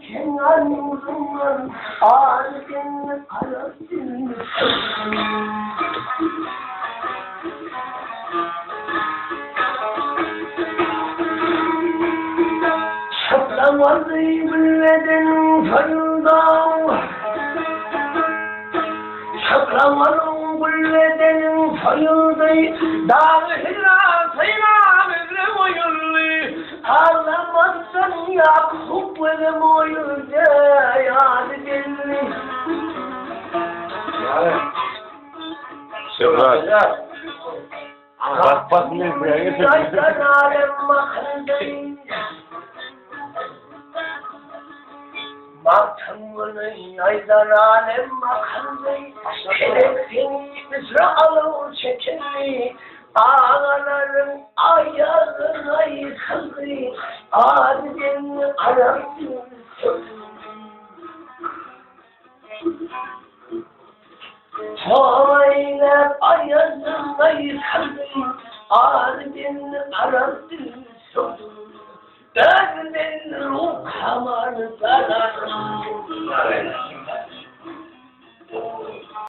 kenarından ağrıdın arasın. Şaplamadı bilmeden soyundan, şaplamadım bilmeden soyundan, dağıyla sayıla oyunlu, ağlamazsan Yakup benim oyunca yani belli. Süper. Bak ne buraya getirdim. Baktımının yaydan alem makarnı, keleksin Mısra'lı çekildi, ağaların ayağına yıkıldı, ağzın arasın Çoğayla ayağına yıkıldı, ağzın arasın Derdin ruh kamarı sana